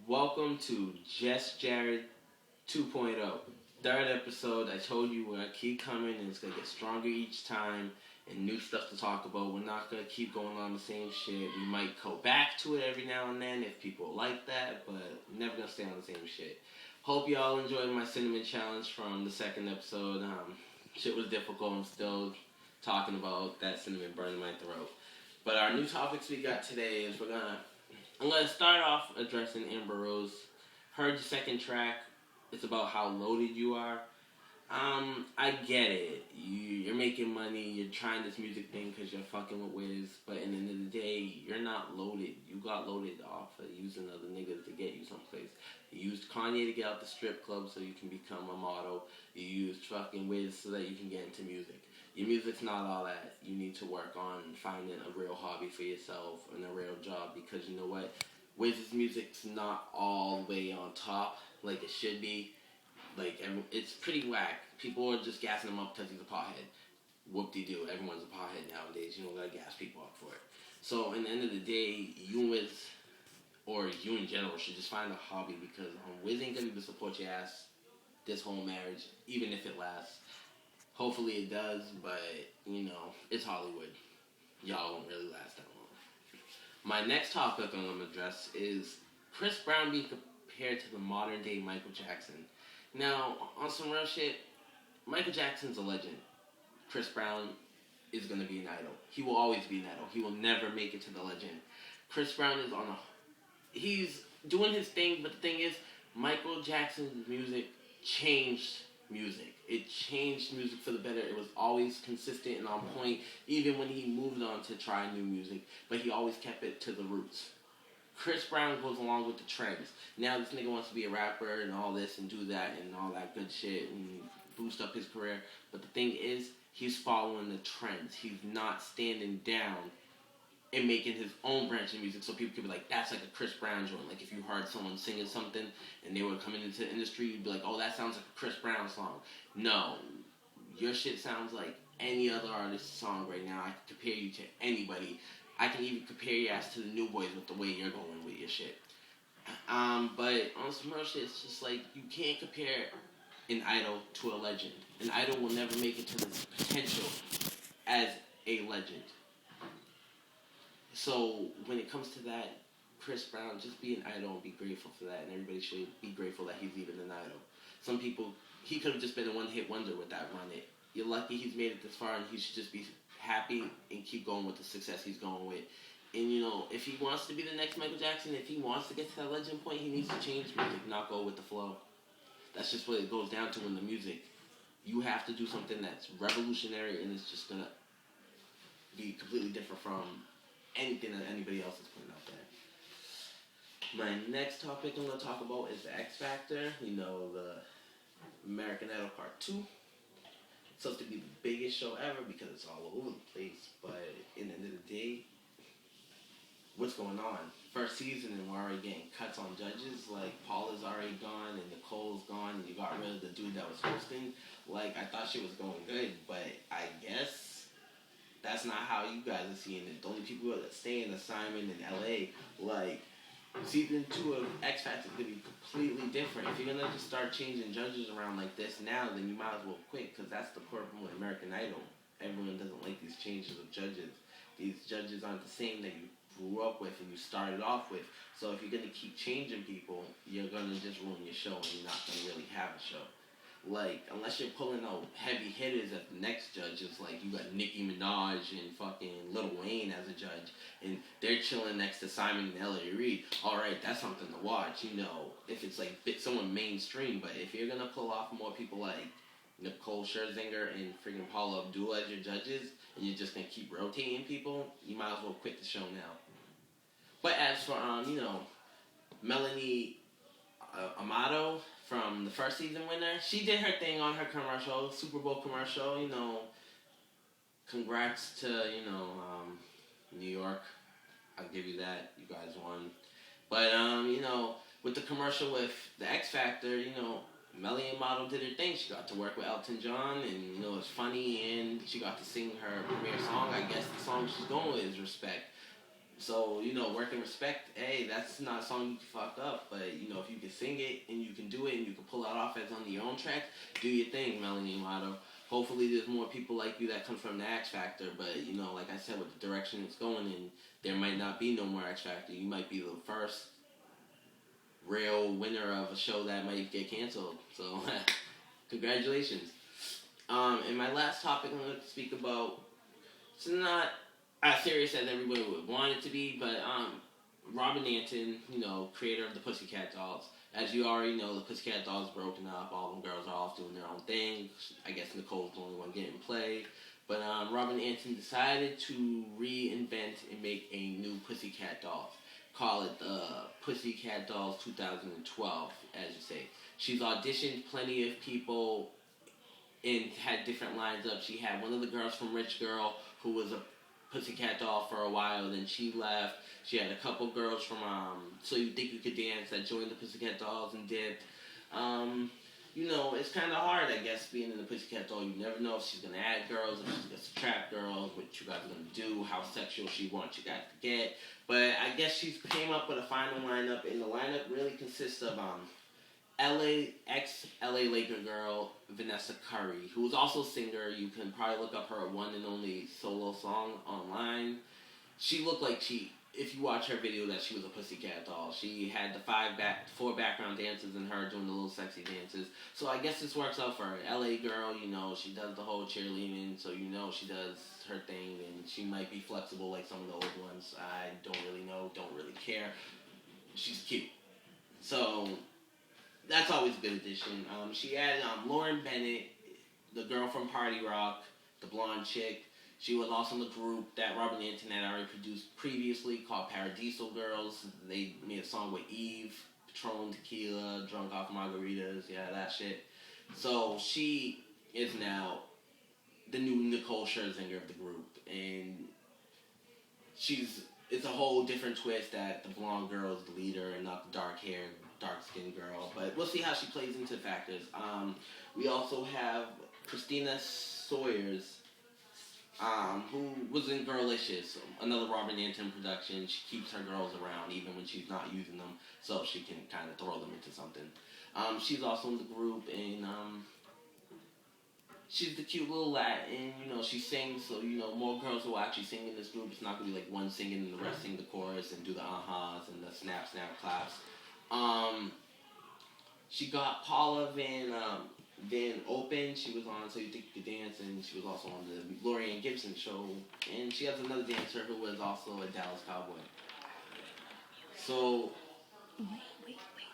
Welcome to Just Jared 2.0. Third episode. I told you we're gonna keep coming and it's gonna get stronger each time and new stuff to talk about. We're not gonna keep going on the same shit. We might go back to it every now and then if people like that, but never gonna stay on the same shit. Hope y'all enjoyed my cinnamon challenge from the second episode. Shit was difficult. I'm still talking about that cinnamon burning my throat. But our new topics we got today is I'm gonna start off addressing Amber Rose. Heard your second track. It's about how loaded you are. I get it. You're making money. You're trying this music thing because you're fucking with Wiz. But in the end of the day, you're not loaded. You got loaded off of using other niggas to get you someplace. You used Kanye to get out the strip club so you can become a model. You used fucking Wiz so that you can get into music. Your music's not all that. You need to work on finding a real hobby for yourself and a real job because you know what? Wiz's music's not all the way on top like it should be. Like, it's pretty whack. People are just gassing him up because he's a pothead. Whoop-de-doo. Everyone's a pothead nowadays. You don't gotta gas people up for it. So, in the end of the day, you and Wiz, or you in general, should just find a hobby because Wiz ain't gonna be able to support your ass this whole marriage, even if it lasts. Hopefully it does, but, it's Hollywood. Y'all won't really last that long. My next topic I'm going to address is Chris Brown being compared to the modern day Michael Jackson. Now, on some real shit, Michael Jackson's a legend. Chris Brown is going to be an idol. He will always be an idol. He will never make it to the legend. Chris Brown is he's doing his thing, but the thing is, Michael Jackson's music changed music. It changed music for the better. It was always consistent and on point, even when he moved on to try new music, but he always kept it to the roots. Chris Brown goes along with the trends. Now this nigga wants to be a rapper and all this and do that and all that good shit and boost up his career. But the thing is, he's following the trends. He's not standing down and making his own branch of music so people could be like, that's like a Chris Brown joint. Like if you heard someone singing something and they were coming into the industry, you'd be like, oh, that sounds like a Chris Brown song. No. Your shit sounds like any other artist's song right now. I can compare you to anybody. I can even compare your ass to the New Boys with the way you're going with your shit. But on some other shit, it's just like, you can't compare an idol to a legend. An idol will never make it to the potential as a legend. So when it comes to that, Chris Brown, just be an idol and be grateful for that. And everybody should be grateful that he's even an idol. Some people, he could have just been a one-hit wonder with that run. You're lucky he's made it this far and he should just be happy and keep going with the success he's going with. And if he wants to be the next Michael Jackson, if he wants to get to that legend point, he needs to change music, not go with the flow. That's just what it goes down to in the music. You have to do something that's revolutionary and it's just going to be completely different from anything that anybody else is putting out there. My next topic I'm going to talk about is the X Factor. The American Idol Part 2. It's supposed to be the biggest show ever because it's all over the place. But in the end of the day, what's going on? First season and we're already getting cuts on judges. Like, Paula's already gone and Nicole's gone and you got rid of the dude that was hosting. Like, I thought she was going good, but I guess that's not how you guys are seeing it. The only people that stay in Simon in LA, like, season 2 of X Factor is going to be completely different. If you're going to just start changing judges around like this now, then you might as well quit, because that's the problem with American Idol. Everyone doesn't like these changes of judges. These judges aren't the same that you grew up with and you started off with. So if you're going to keep changing people, you're going to just ruin your show and you're not going to really have a show. Like, unless you're pulling out heavy hitters at the next judges, like you got Nicki Minaj and fucking Lil Wayne as a judge, and they're chilling next to Simon and Elliot Reed. Alright, that's something to watch, if it's like someone mainstream. But if you're gonna pull off more people like Nicole Scherzinger and freaking Paula Abdul as your judges, and you're just gonna keep rotating people, you might as well quit the show now. But as for, Melanie Amato from the first season winner, she did her thing on her commercial, Super Bowl commercial, congrats to, New York. I'll give you that. You guys won. But, with the commercial with the X Factor, Melanie Amato did her thing. She got to work with Elton John, and, it was funny, and she got to sing her premiere song. I guess the song she's going with is Respect. So, work and respect, hey, that's not a song you can fuck up, but, if you can sing it and you can do it and you can pull it off as on your own track, do your thing, Melanie Amato. Hopefully there's more people like you that come from the X Factor, but, like I said, with the direction it's going in, there might not be no more X Factor. You might be the first real winner of a show that might get canceled. So, congratulations. And my last topic I'm going to speak about, it's not as serious as everybody would want it to be, but Robin Antin, creator of the Pussycat Dolls. As you already know, the Pussycat Dolls broken up. All them girls are off doing their own thing. I guess Nicole's the only one getting played. But Robin Antin decided to reinvent and make a new Pussycat Dolls. Call it the Pussycat Dolls 2012, as you say. She's auditioned plenty of people and had different lines up. She had one of the girls from Rich Girl who was a Pussycat Doll for a while, then she left. She had a couple girls from So You Think You Could Dance that joined the Pussycat Dolls and dipped. It's kind of hard, I guess, being in the Pussycat Doll. You never know if she's going to add girls, if she's going to subtract girls, what you guys are going to do, how sexual she wants you guys to get. But I guess she came up with a final lineup, and the lineup really consists of ex-LA Laker girl Vanessa Curry, who was also a singer. You can probably look up her one and only solo song online. She looked like if you watch her video, that she was a Pussycat Doll. She had the four background dancers and her doing the little sexy dances. So I guess this works out for her. LA girl, she does the whole cheerleading, so she does her thing, and she might be flexible like some of the old ones. I don't really know, don't really care. She's cute. So that's always a good addition. She added Lauren Bennett, the girl from Party Rock, the blonde chick. She was also in the group that Robin Antin had already produced previously called Paradiso Girls. They made a song with Eve, Patron Tequila, Drunk Off Margaritas, yeah, that shit. So she is now the new Nicole Scherzinger of the group. And it's a whole different twist that the blonde girl is the leader and not the dark-haired, dark-skinned girl. But we'll see how she plays into factors. We also have Christina Sawyers, who was in Girlicious, another Robin Antin production. She keeps her girls around even when she's not using them, so she can kind of throw them into something. She's also in the group, and she's the cute little Latin, she sings, so, more girls will actually sing in this group. It's not going to be like one singing and the rest sing the chorus and do the ahas and the snap, snap, claps. She got Paula Van Open. She was on So You Think You Could Dance, and she was also on the Lorianne Gibson show. And she has another dancer who was also a Dallas Cowboy. So,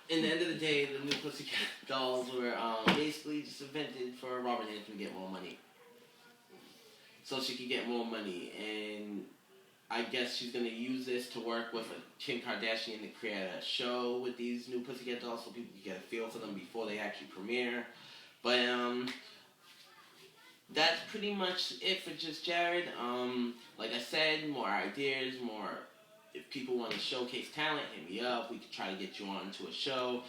in the end of the day, the new Pussycat Dolls were basically just invented for Robin Antin to get more money. So she could get more money, and I guess she's going to use this to work with Kim Kardashian to create a show with these new Pussycat Dolls so people can get a feel for them before they actually premiere. But that's pretty much it for Just Jared. Like I said, more ideas, more. If people want to showcase talent, hit me up. We could try to get you on to a show.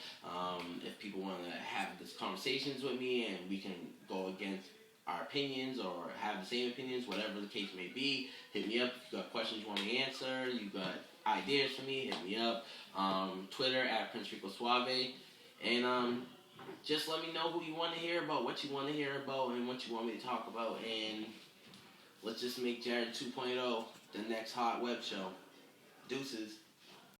If people want to have these conversations with me and we can go against our opinions or have the same opinions, whatever the case may be, hit me up. If you got questions you want me to answer, you got ideas for me, hit me up. Twitter at Prince Rico Suave. And just let me know who you want to hear about, what you want to hear about, and what you want me to talk about. And let's just make Jared 2.0 the next hot web show. Deuces.